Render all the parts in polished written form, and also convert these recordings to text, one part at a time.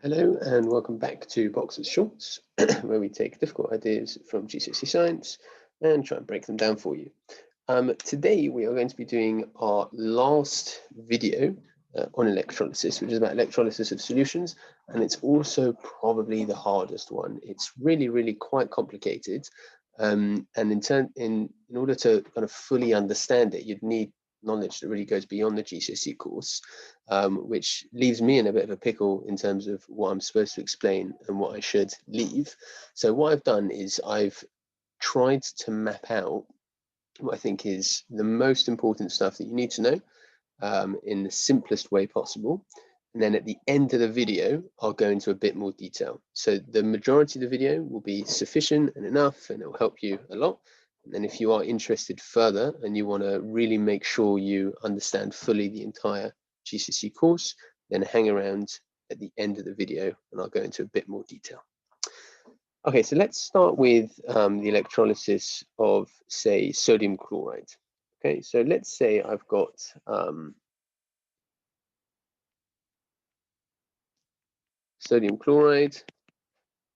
Hello and welcome back to Boxers Shorts, where we take difficult ideas from GCSE Science and try and break them down for you. Today we are going to be doing our last video on electrolysis, which is about electrolysis of solutions, and it's also probably the hardest one. It's really quite complicated, and in order to kind of fully understand it, you'd need knowledge that really goes beyond the GCSE course, which leaves me in a bit of a pickle in terms of what I'm supposed to explain and what I should leave. So what I've done is I've tried to map out what I think is the most important stuff that you need to know in the simplest way possible. And then at the end of the video, I'll go into a bit more detail. So the majority of the video will be sufficient and enough, and it will help you a lot. And then if you are interested further and you want to really make sure you understand fully the entire GCSE course, then hang around at the end of the video and I'll go into a bit more detail. Okay, so let's start with the electrolysis of, say, sodium chloride. Okay, so let's say I've got sodium chloride,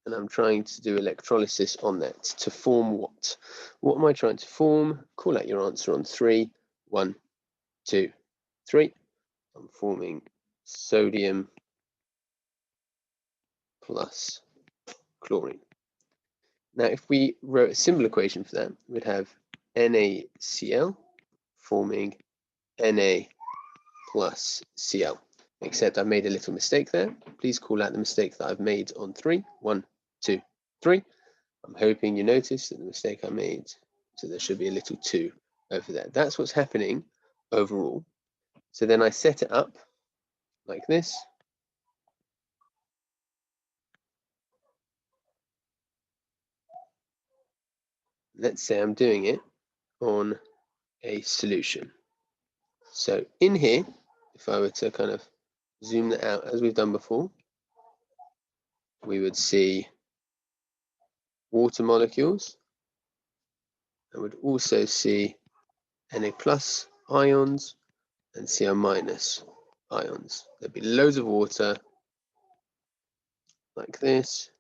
and I'm trying to do electrolysis on that to form what? What am I trying to form? Call out your answer on 3. 1, 2, 3. I'm forming sodium plus chlorine. Now, if we wrote a simple equation for that, we'd have NaCl forming Na plus Cl. Except I've made a little mistake there. Please call out the mistake that I've made on 3. 1, 2, 3. I'm hoping you notice that the mistake I made, so there should be a little 2 over there. That's what's happening overall. So then I set it up like this. Let's say I'm doing it on a solution. So in here, if I were to kind of zoom that out as we've done before, we would see water molecules, and would also see Na plus ions and Cl minus ions. There'd be loads of water like this.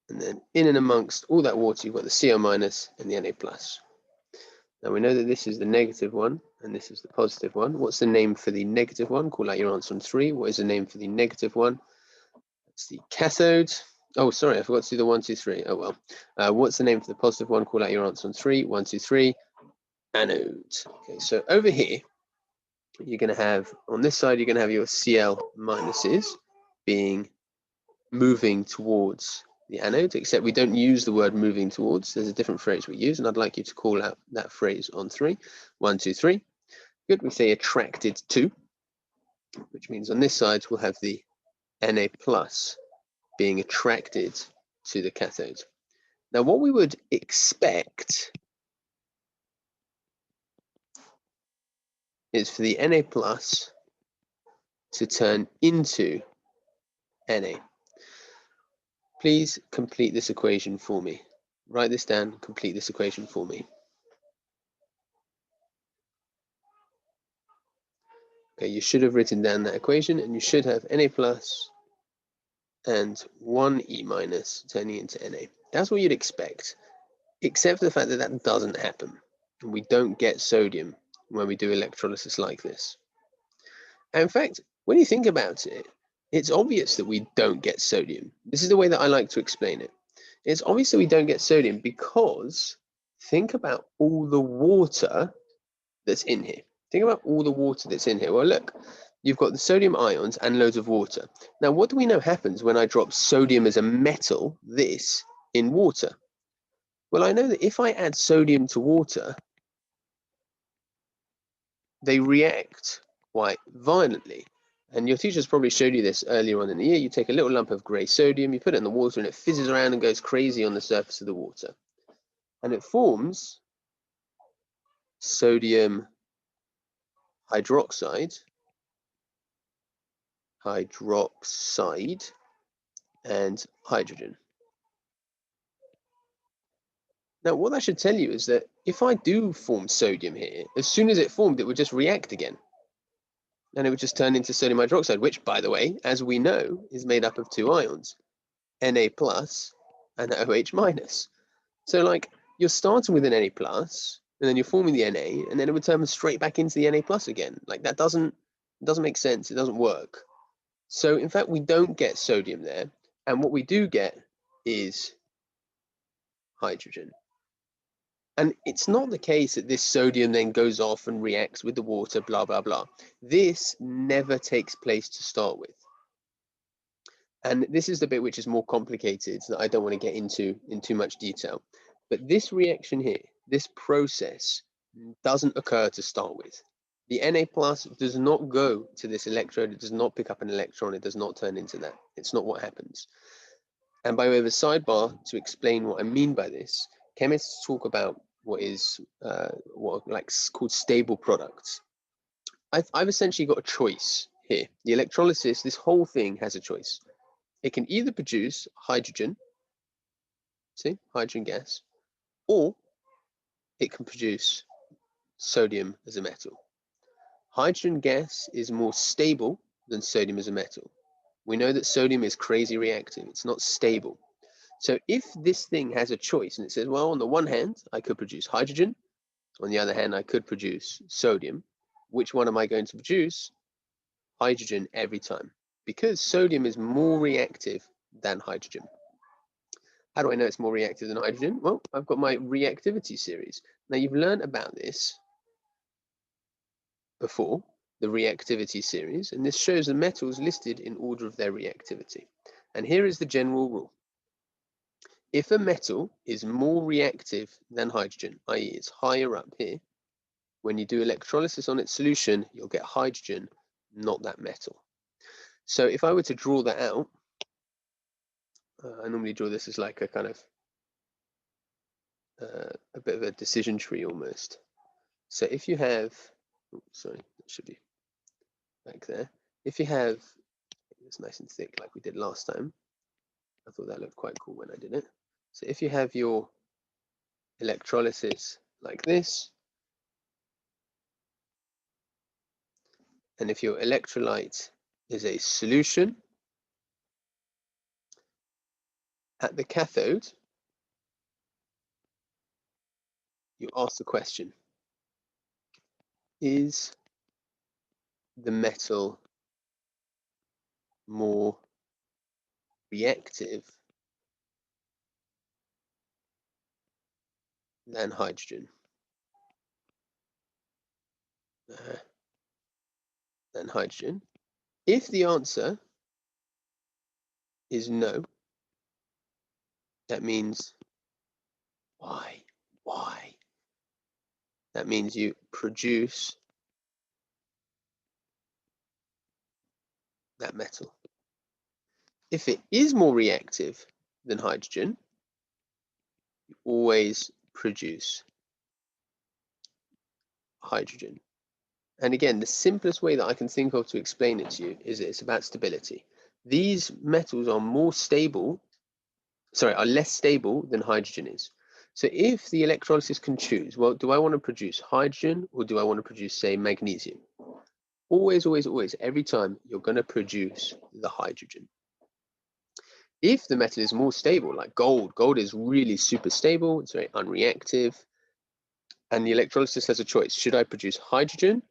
And then in and amongst all that water, you've got the Cl minus and the Na plus. Now we know that this is the negative one and this is the positive one. What's the name for the negative one? Call out your answer on 3. What is the name for the negative one? It's the cathode. Oh, sorry, I forgot to do the 1, 2, 3. Oh well. What's the name for the positive one? Call out your answer on 3. 1, 2, 3. Anode. Okay, so over here, you're going to have, on this side, you're going to have your Cl minuses being moving towards the anode, except we don't use the word moving towards. There's a different phrase we use, and I'd like you to call out that phrase on 3. 1, 2, 3. Good, we say attracted to, which means on this side we'll have the Na plus being attracted to the cathode. Now what we would expect is for the Na plus to turn into Na. Please complete this equation for me. Write this down, complete this equation for me. Okay, you should have written down that equation, and you should have Na plus and 1 E minus turning into Na. That's what you'd expect, except for the fact that that doesn't happen. And we don't get sodium when we do electrolysis like this. And in fact, when you think about it, it's obvious that we don't get sodium. This is the way that I like to explain it. It's obvious that we don't get sodium because think about all the water that's in here. Think about all the water that's in here. Well, look, you've got the sodium ions and loads of water. Now, what do we know happens when I drop sodium as a metal, this, in water? Well, I know that if I add sodium to water, they react quite violently. And your teachers probably showed you this earlier on in the year. You take a little lump of grey sodium, you put it in the water, and it fizzes around and goes crazy on the surface of the water. And it forms sodium hydroxide, and hydrogen. Now, what that should tell you is that if I do form sodium here, as soon as it formed, it would just react again. and it would just turn into sodium hydroxide, which, by the way, as we know, is made up of two ions, Na plus and OH minus. So like you're starting with an Na plus, and then you're forming the Na, and then it would turn straight back into the Na plus again. Like that doesn't make sense. It doesn't work. So in fact, we don't get sodium there, and what we do get is hydrogen. And it's not the case that this sodium then goes off and reacts with the water, blah, blah, blah. This never takes place to start with. And this is the bit which is more complicated that I don't want to get into in too much detail. But this reaction here, this process doesn't occur to start with. The Na plus does not go to this electrode. It does not pick up an electron. It does not turn into that. It's not what happens. And by way of a sidebar, to explain what I mean by this, chemists talk about what is called stable products. I've essentially got a choice here. The electrolysis, this whole thing has a choice. It can either produce hydrogen, see, hydrogen gas, or it can produce sodium as a metal. Hydrogen gas is more stable than sodium as a metal. We know that sodium is crazy reactive. It's not stable. So if this thing has a choice and it says, well, on the one hand, I could produce hydrogen. On the other hand, I could produce sodium. Which one am I going to produce? Hydrogen every time, because sodium is more reactive than hydrogen. How do I know it's more reactive than hydrogen? Well, I've got my reactivity series. Now you've learned about this before, the reactivity series, and this shows the metals listed in order of their reactivity. And here is the general rule. If a metal is more reactive than hydrogen, i.e. it's higher up here, when you do electrolysis on its solution, you'll get hydrogen, not that metal. So if I were to draw that out, I normally draw this as like a kind of a bit of a decision tree almost. So if you have, sorry, that should be back there. If you have, it's nice and thick like we did last time. I thought that looked quite cool when I did it. So if you have your electrolysis like this, and if your electrolyte is a solution, at the cathode, you ask the question, is the metal more reactive than hydrogen? If the answer is no, that means why? That means you produce that metal. If it is more reactive than hydrogen, you always produce hydrogen. And again, the simplest way that I can think of to explain it to you is that it's about stability. These metals are are less stable than hydrogen is. So if the electrolysis can choose, well, do I want to produce hydrogen or do I want to produce, say, magnesium? Always, every time you're going to produce the hydrogen. If the metal is more stable, like gold is really super stable, it's very unreactive, and the electrolysis has a choice, should I produce hydrogen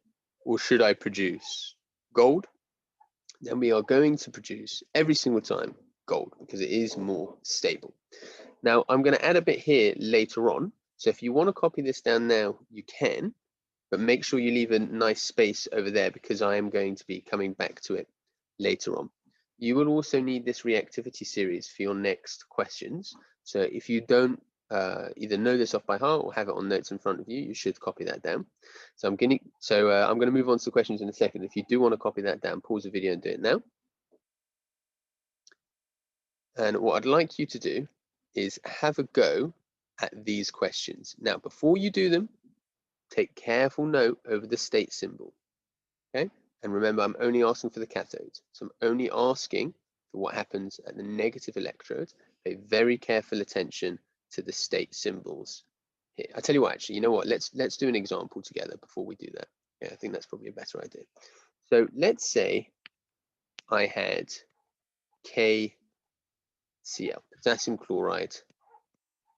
or should I produce gold? Then we are going to produce every single time gold because it is more stable. Now I'm going to add a bit here later on. So if you want to copy this down now, you can, but make sure you leave a nice space over there because I am going to be coming back to it later on. You will also need this reactivity series for your next questions. So if you don't either know this off by heart or have it on notes in front of you, you should copy that down. So I'm going to move on to the questions in a second. If you do want to copy that down, pause the video and do it now. And what I'd like you to do is have a go at these questions. Now, before you do them, take careful note over the state symbol, okay? And remember, I'm only asking for the cathode. So I'm only asking for what happens at the negative electrode. Pay very careful attention to the state symbols here. I tell you what, actually, you know what? Let's do an example together before we do that. Yeah, I think that's probably a better idea. So let's say I had KCl, potassium chloride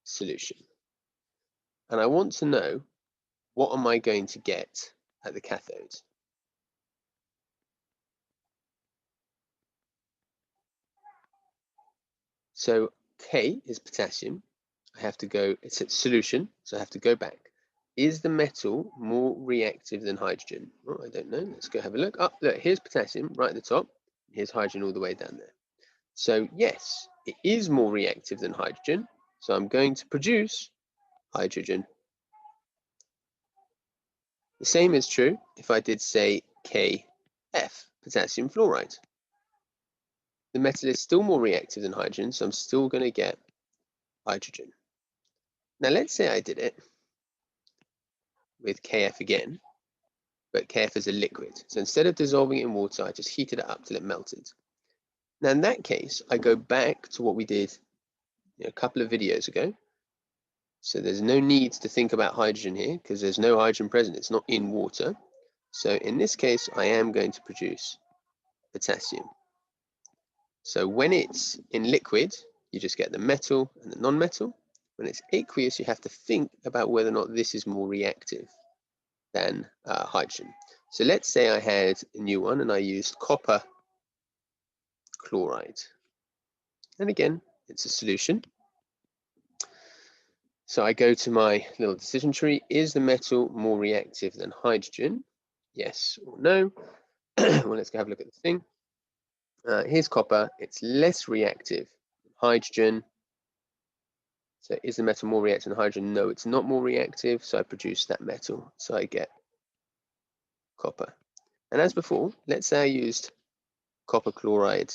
solution. And I want to know, what am I going to get at the cathode? So K is potassium. I have to go, it's a solution, so I have to go back. Is the metal more reactive than hydrogen? Oh, I don't know. Let's go have a look. Oh, look, here's potassium right at the top. Here's hydrogen all the way down there. So yes, it is more reactive than hydrogen. So I'm going to produce hydrogen. The same is true if I did say KF, potassium fluoride. The metal is still more reactive than hydrogen, so I'm still going to get hydrogen. Now let's say I did it with KF again, but KF is a liquid. So instead of dissolving it in water, I just heated it up till it melted. Now in that case, I go back to what we did a couple of videos ago. So there's no need to think about hydrogen here because there's no hydrogen present. It's not in water. So in this case, I am going to produce potassium. So when it's in liquid, you just get the metal and the non-metal. When it's aqueous, you have to think about whether or not this is more reactive than hydrogen. So let's say I had a new one and I used copper chloride. And again, it's a solution. So I go to my little decision tree. Is the metal more reactive than hydrogen? Yes or no? Well, let's go have a look at the thing. Here's copper. It's less reactive than hydrogen. So is the metal more reactive than hydrogen? No, it's not more reactive. So I produce that metal. So I get copper. And as before, let's say I used copper chloride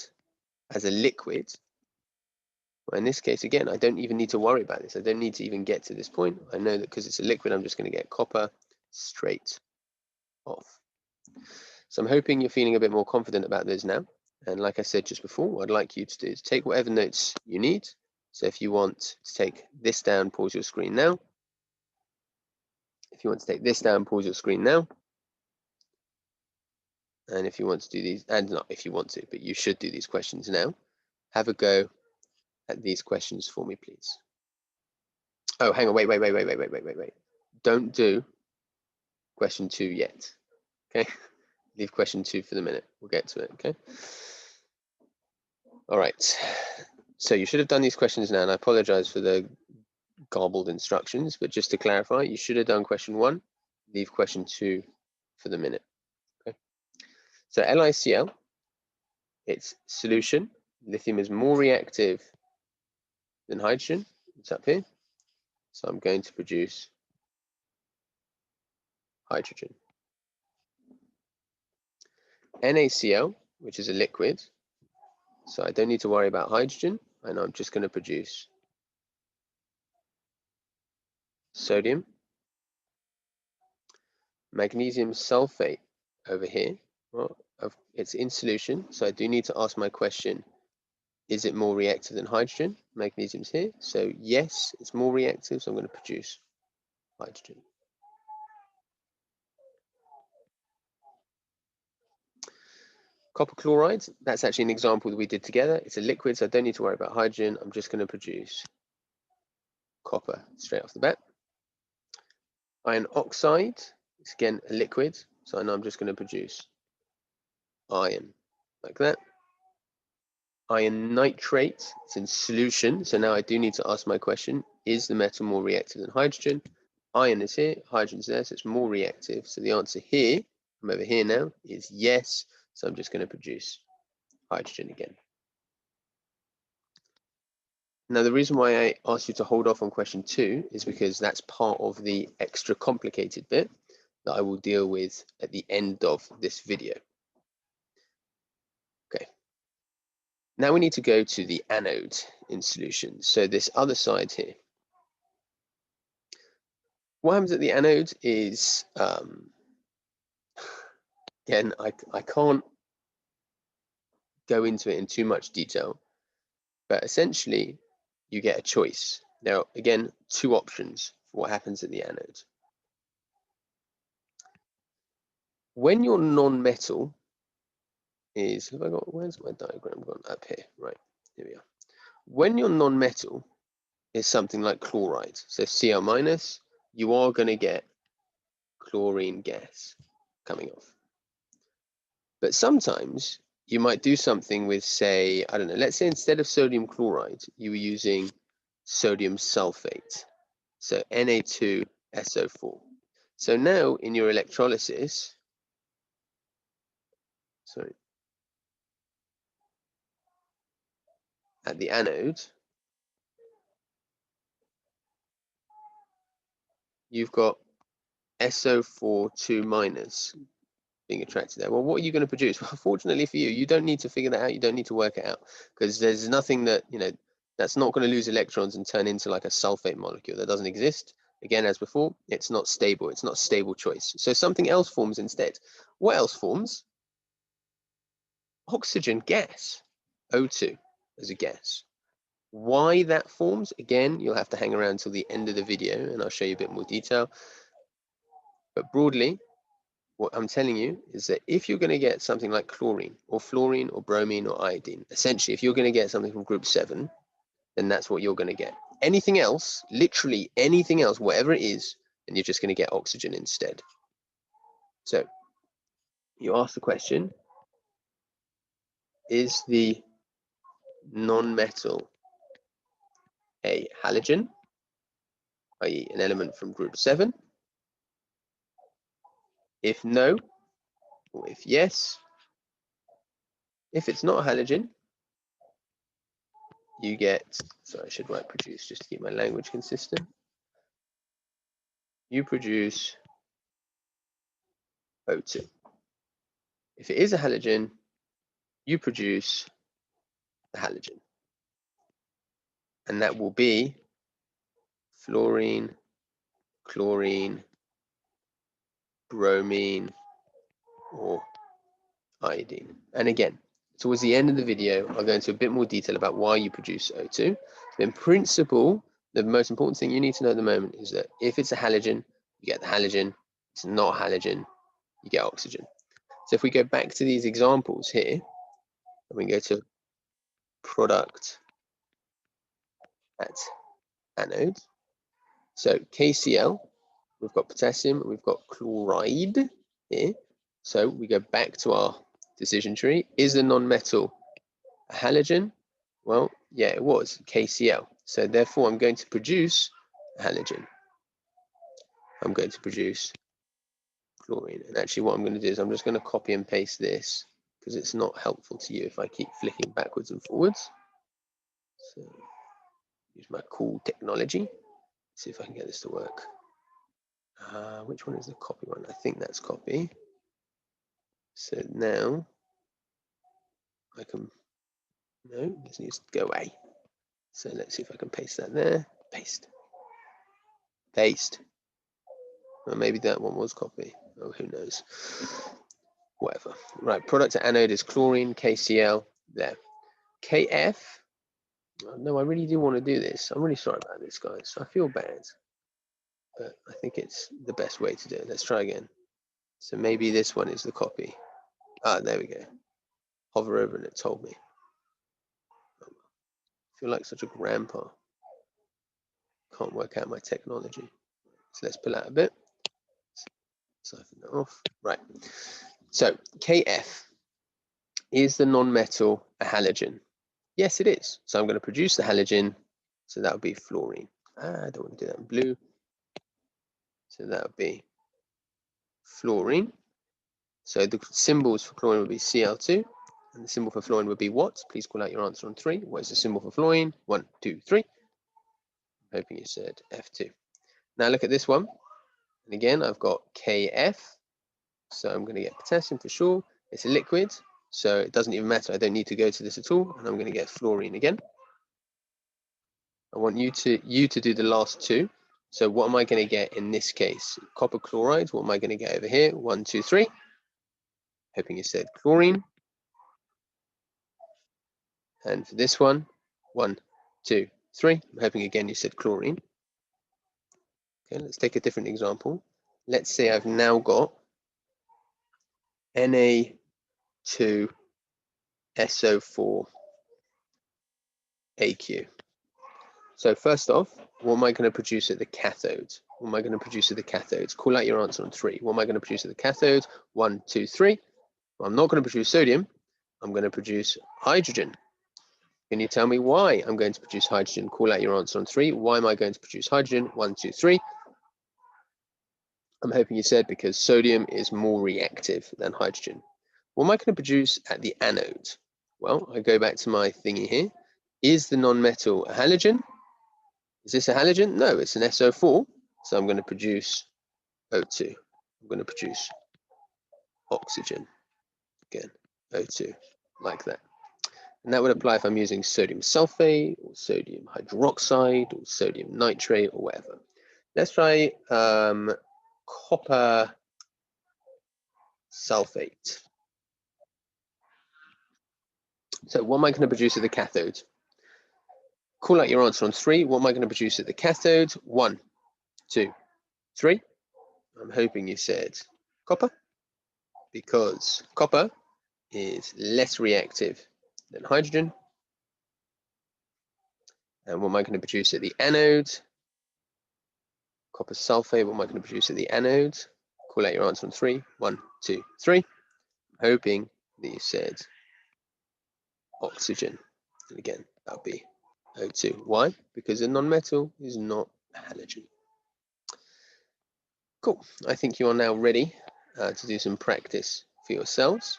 as a liquid. Well, in this case, again, I don't even need to worry about this. I don't need to even get to this point. I know that because it's a liquid, I'm just going to get copper straight off. So I'm hoping you're feeling a bit more confident about those now. And like I said just before, what I'd like you to do is take whatever notes you need. So if you want to take this down, pause your screen now. If you want to take this down, pause your screen now. And if you want to do these, and not if you want to, but you should do these questions now. Have a go at these questions for me, please. Oh, hang on, wait. Don't do question 2 yet, okay? Leave question 2 for the minute. We'll get to it, okay? All right, so you should have done these questions now, and I apologize for the garbled instructions, but just to clarify, you should have done question 1, leave question 2 for the minute, okay? So LiCl, it's solution. Lithium is more reactive than hydrogen. It's up here. So I'm going to produce hydrogen. NaCl, which is a liquid, so I don't need to worry about hydrogen, and I'm just going to produce sodium. Magnesium sulfate over here, well, it's in solution, so I do need to ask my question, is it more reactive than hydrogen? Magnesium's here, so yes, it's more reactive, so I'm going to produce hydrogen. Copper chloride, that's actually an example that we did together. It's a liquid, so I don't need to worry about hydrogen. I'm just going to produce copper straight off the bat. Iron oxide, it's again a liquid, so I know I'm just going to produce iron, like that. Iron nitrate, it's in solution, so now I do need to ask my question, is the metal more reactive than hydrogen? Iron is here, hydrogen's there, so it's more reactive. So the answer here, I'm over here now, is yes, so I'm just going to produce hydrogen again. Now, the reason why I asked you to hold off on question 2 is because that's part of the extra complicated bit that I will deal with at the end of this video. Okay. Now we need to go to the anode in solution. So this other side here. What happens at the anode is, again, I can't go into it in too much detail, but essentially you get a choice. Now, again, 2 options for what happens at the anode. When your non-metal is, have I got, where's my diagram gone? Up here, right, here we are. When your non-metal is something like chloride, so Cl minus, you are going to get chlorine gas coming off. But sometimes you might do something with, say, I don't know, let's say instead of sodium chloride, you were using sodium sulfate, so Na2SO4. So now in your electrolysis, sorry, at the anode, you've got SO4 2 minus being attracted there. Well, what are you going to produce? Well, fortunately for you, you don't need to figure that out. You don't need to work it out because there's nothing that, you know, that's not going to lose electrons and turn into like a sulfate molecule. That doesn't exist. Again, as before, it's not stable. It's not a stable choice. So something else forms instead. What else forms? Oxygen gas, O2 as a gas. Why that forms, again, you'll have to hang around till the end of the video and I'll show you a bit more detail. But broadly, what I'm telling you is that if you're going to get something like chlorine or fluorine or bromine or iodine, essentially, if you're going to get something from group 7, then that's what you're going to get. Anything else, literally anything else, whatever it is, then you're just going to get oxygen instead. So you ask the question, is the non-metal a halogen, i.e. an element from group 7? If no, or if yes, if it's not a halogen, you get, sorry, I should write produce just to keep my language consistent. You produce O2. If it is a halogen, you produce the halogen. And that will be fluorine, chlorine, bromine, or iodine. And again, towards the end of the video, I'll go into a bit more detail about why you produce O2. But in principle, the most important thing you need to know at the moment is that if it's a halogen, you get the halogen. If it's not a halogen, you get oxygen. So if we go back to these examples here, and we go to product at anode, so KCl, we've got potassium, we've got chloride here. So we go back to our decision tree. Is a non-metal a halogen? Well, yeah, it was KCl. So therefore, I'm going to produce a halogen. I'm going to produce chlorine. And actually what I'm going to do is I'm just going to copy and paste this because it's not helpful to you if I keep flicking backwards and forwards. So use my cool technology. See if I can get this to work. Which one is the copy one? I think that's copy. So now I can, no, this needs to go away. So let's see if I can paste that there. Paste. Paste. Or maybe that one was copy. Oh, who knows? Whatever. Right, product to anode is chlorine, KCl, there. KF. Oh, no, I really do want to do this. I'm really sorry about this, guys. I feel bad. But I think it's the best way to do it. Let's try again. So maybe this one is the copy. Ah, there we go. Hover over and it told me. I feel like such a grandpa. Can't work out my technology. So let's pull out a bit. Siphon that off. Right. So KF, is the non-metal a halogen? Yes, it is. So I'm going to produce the halogen. So that would be fluorine. I don't want to do that in blue. So that would be fluorine. So the symbols for chlorine would be Cl2. And the symbol for fluorine would be what? Please call out your answer on 3. What is the symbol for fluorine? 1, 2, 3. I'm hoping you said F2. Now look at this one. And again, I've got KF. So I'm going to get potassium for sure. It's a liquid, so it doesn't even matter. I don't need to go to this at all. And I'm going to get fluorine again. I want you to do the last two. So what am I going to get in this case? Copper chloride. What am I going to get over here? 1, 2, 3. Hoping you said chlorine. And for this one, 1, 2, 3. I'm hoping again you said chlorine. Okay, let's take a different example. Let's say I've now got Na2 SO4 AQ. So first off, what am I going to produce at the cathode? What am I going to produce at the cathodes? Call out your answer on 3. What am I going to produce at the cathode? 1, 2, 3. Well, I'm not going to produce sodium. I'm going to produce hydrogen. Can you tell me why I'm going to produce hydrogen? Call out your answer on 3. Why am I going to produce hydrogen? 1, 2, 3. I'm hoping you said because sodium is more reactive than hydrogen. What am I going to produce at the anode? Well, I go back to my thingy here. Is the non-metal a halogen? Is this a halogen? No, it's an SO4. So I'm going to produce O2. I'm going to produce oxygen. Again, O2, like that. And that would apply if I'm using sodium sulfate or sodium hydroxide or sodium nitrate or whatever. Let's try copper sulfate. So what am I going to produce at the cathode? Call out your answer on 3. What am I going to produce at the cathode? 1, 2, 3. I'm hoping you said copper, because copper is less reactive than hydrogen. And what am I going to produce at the anode? Copper sulfate. What am I going to produce at the anode? Call out your answer on 3. 1, 2, 3. I'm hoping that you said oxygen. And again, that'll be O2. Why? Because a non-metal is not a halogen. Cool. I think you are now ready to do some practice for yourselves.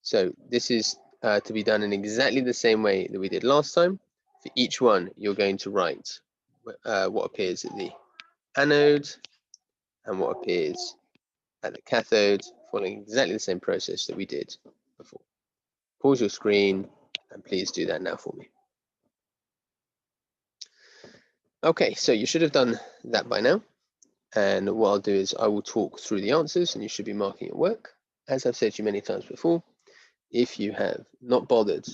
So this is to be done in exactly the same way that we did last time. For each one, you're going to write what appears at the anode and what appears at the cathode, following exactly the same process that we did before. Pause your screen and please do that now for me. Okay, so you should have done that by now. And what I'll do is I will talk through the answers and you should be marking your work. As I've said to you many times before, if you have not bothered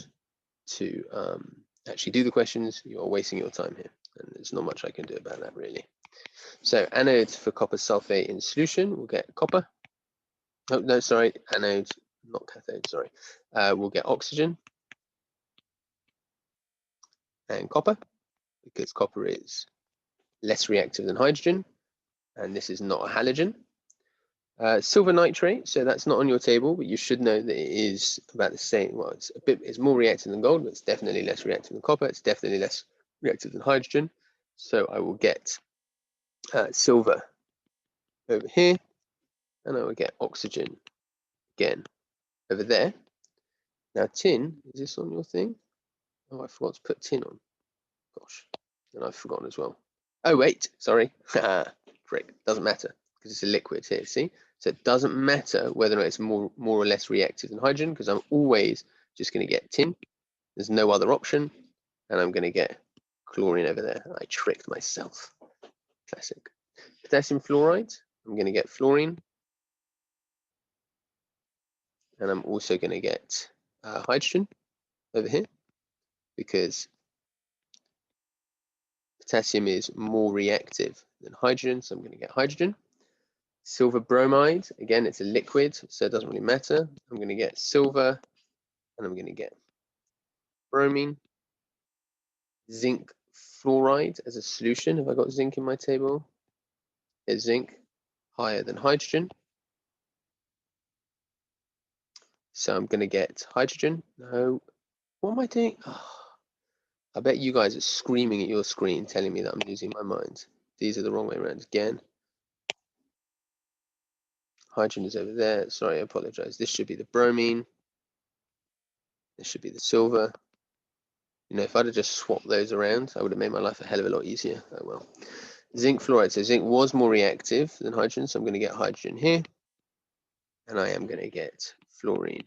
to actually do the questions, you are wasting your time here. And there's not much I can do about that really. So anode for copper sulfate in solution, we'll get copper. Oh, no, sorry, anode, not cathode, sorry. We'll get oxygen and copper, because copper is less reactive than hydrogen, and this is not a halogen. Silver nitrate, so that's not on your table, but you should know that it is about the same. Well, it's more reactive than gold, but it's definitely less reactive than copper. It's definitely less reactive than hydrogen. So I will get silver over here, and I will get oxygen again over there. Now tin, is this on your thing? Oh, I forgot to put tin on. Gosh, and I've forgotten as well. Oh wait, sorry, frick, doesn't matter because it's a liquid here, see? So it doesn't matter whether or not it's more or less reactive than hydrogen, because I'm always just going to get tin. There's no other option, and I'm going to get chlorine over there. I tricked myself. Classic. Potassium fluoride, I'm going to get fluorine, and I'm also going to get hydrogen over here, because potassium is more reactive than hydrogen, so I'm going to get hydrogen. Silver bromide, again, it's a liquid, so it doesn't really matter. I'm going to get silver, and I'm going to get bromine. Zinc fluoride as a solution. Have I got zinc in my table? Is zinc higher than hydrogen? So I'm going to get hydrogen. No. What am I doing? Oh, I bet you guys are screaming at your screen telling me that I'm losing my mind. These are the wrong way around again. Hydrogen is over there. Sorry, I apologize. This should be the bromine. This should be the silver. You know, if I'd have just swapped those around, I would have made my life a hell of a lot easier. Oh well. Zinc fluoride. So zinc was more reactive than hydrogen, so I'm going to get hydrogen here. And I am going to get fluorine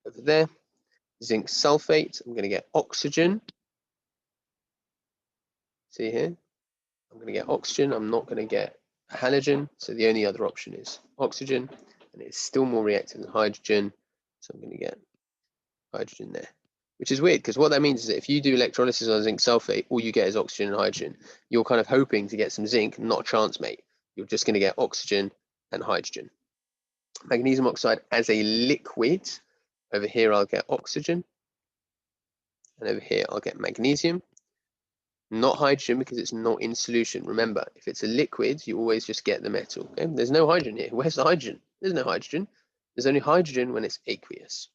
over there. Zinc sulfate, I'm going to get oxygen. See here? I'm going to get oxygen. I'm not going to get a halogen. So the only other option is oxygen. And it's still more reactive than hydrogen. So I'm going to get hydrogen there. Which is weird, because what that means is that if you do electrolysis on zinc sulfate, all you get is oxygen and hydrogen. You're kind of hoping to get some zinc, not a chance, mate. You're just going to get oxygen and hydrogen. Magnesium oxide as a liquid, Over here, I'll get oxygen. And over here, I'll get magnesium. Not hydrogen because it's not in solution. Remember, if it's a liquid, you always just get the metal. Okay? There's no hydrogen here. Where's the hydrogen? There's no hydrogen. There's only hydrogen when it's aqueous.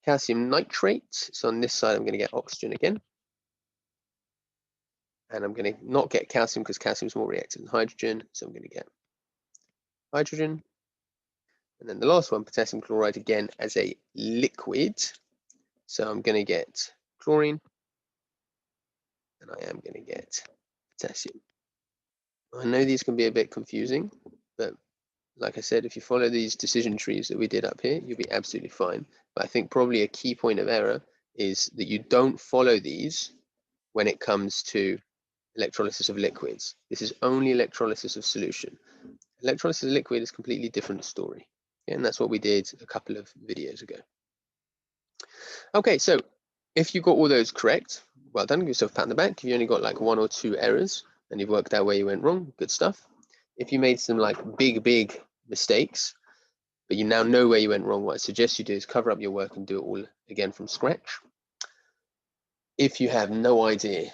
Calcium nitrate. So on this side, I'm going to get oxygen again. And I'm going to not get calcium because calcium is more reactive than hydrogen. So I'm going to get hydrogen. And then the last one, potassium chloride again as a liquid. So I'm going to get chlorine. And I am going to get potassium. I know these can be a bit confusing, but like I said, if you follow these decision trees that we did up here, you'll be absolutely fine. But I think probably a key point of error is that you don't follow these when it comes to electrolysis of liquids. This is only electrolysis of solution. Electrolysis of liquid is a completely different story. And that's what we did a couple of videos ago. Okay, so if you got all those correct, well done, give yourself a pat on the back. If you only got like 1 or 2 errors and you've worked out where you went wrong, good stuff. If you made some like big mistakes, but you now know where you went wrong, what I suggest you do is cover up your work and do it all again from scratch. If you have no idea,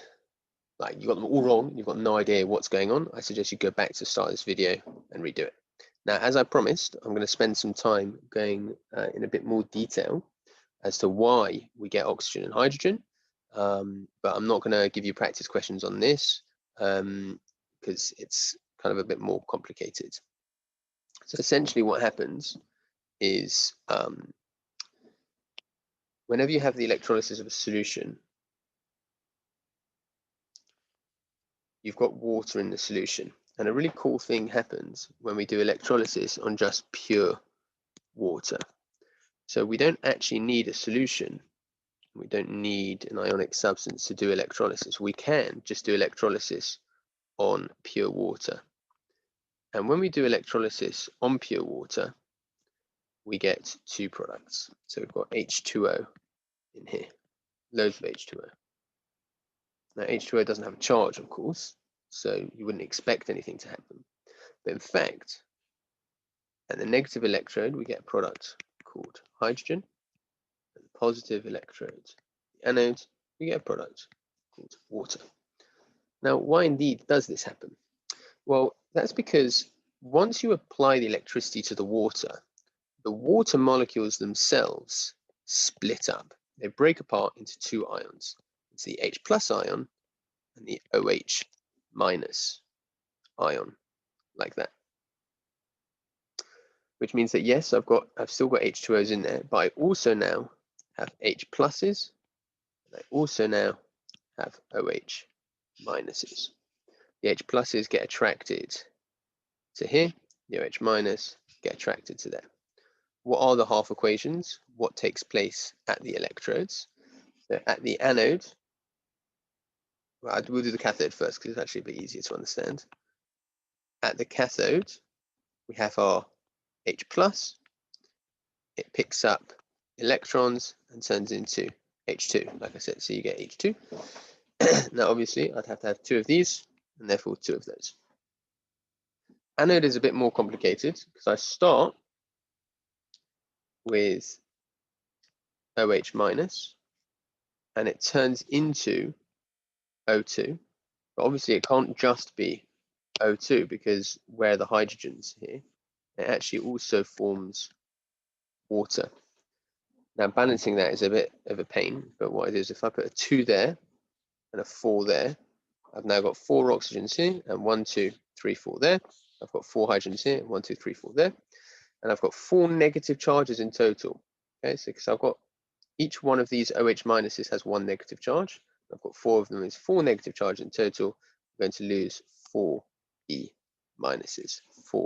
like you got them all wrong, you've got no idea what's going on, I suggest you go back to the start of this video and redo it. Now, as I promised, I'm going to spend some time going in a bit more detail as to why we get oxygen and hydrogen, but I'm not going to give you practice questions on this because it's kind of a bit more complicated. So essentially what happens is whenever you have the electrolysis of a solution, you've got water in the solution. And a really cool thing happens when we do electrolysis on just pure water. So we don't actually need a solution. We don't need an ionic substance to do electrolysis. We can just do electrolysis on pure water. And when we do electrolysis on pure water, we get 2 products. So we've got H2O in here, loads of H2O. Now H2O doesn't have a charge, of course, so you wouldn't expect anything to happen. But in fact, at the negative electrode, we get a product called hydrogen. At the positive electrode, the anode, we get a product called water. Now, why indeed does this happen? Well, that's because once you apply the electricity to the water molecules themselves split up. They break apart into 2 ions. It's the H plus ion and the OH minus ion, like that. Which means that yes, I've still got H2Os in there, but I also now have H pluses, and I also now have OH minuses. The H pluses get attracted to here, the OH minus get attracted to there. What are the half equations? What takes place at the electrodes? So at the anode, well, we'll do the cathode first because it's actually a bit easier to understand. At the cathode, we have our H plus. It picks up electrons and turns into H2, like I said, so you get H2. Now, obviously, I'd have to have 2 of these, and therefore 2 of those. Anode is a bit more complicated because I start with OH minus, and it turns into O2. But obviously, it can't just be O2 because where the hydrogens here, it actually also forms water. Now, balancing that is a bit of a pain, but what I do is if I put a 2 there and a 4 there, I've now got 4 oxygens here and 1, 2, 3, 4 there. I've got 4 hydrogens here, 1, 2, 3, 4 there. And I've got 4 negative charges in total. Okay, so because I've got each one of these OH minuses has 1 negative charge. I've got 4 of them, is 4 negative charges in total. I'm going to lose 4 E minuses, 4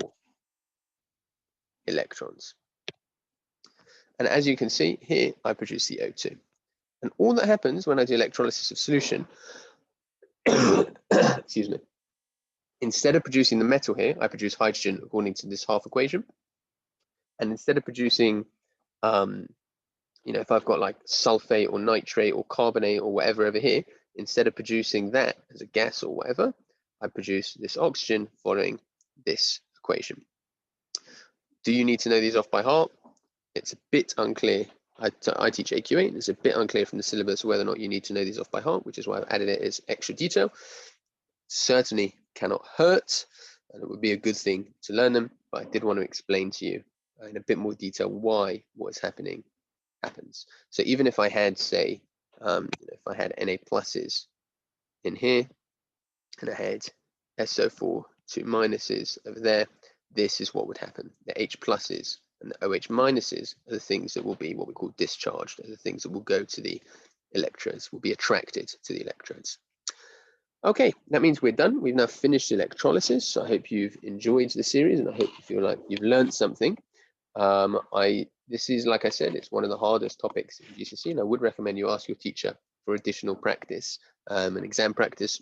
electrons. And as you can see here, I produce the O2. And all that happens when I do electrolysis of solution, excuse me, instead of producing the metal here, I produce hydrogen according to this half equation. And instead of producing, if I've got like sulfate or nitrate or carbonate or whatever over here, instead of producing that as a gas or whatever, I produce this oxygen following this equation. Do you need to know these off by heart? It's a bit unclear I teach AQA, and it's a bit unclear from the syllabus whether or not you need to know these off by heart, which is why I've added it as extra detail. Certainly cannot hurt, and it would be a good thing to learn them, but I did want to explain to you in a bit more detail why what's happening happens. So even if I had, say, if I had Na pluses in here, and I had SO4 2 minuses over there, this is what would happen. The H pluses and the OH minuses are the things that will be what we call discharged, are the things that will go to the electrodes, will be attracted to the electrodes. Okay, that means we're done. We've now finished electrolysis. So I hope you've enjoyed the series, and I hope you feel like you've learned something. This is, like I said, it's one of the hardest topics in GCSE, and I would recommend you ask your teacher for additional practice and exam practice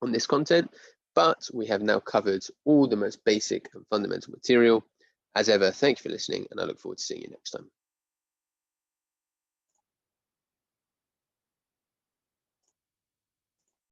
on this content. But we have now covered all the most basic and fundamental material. As ever, thank you for listening, and I look forward to seeing you next time.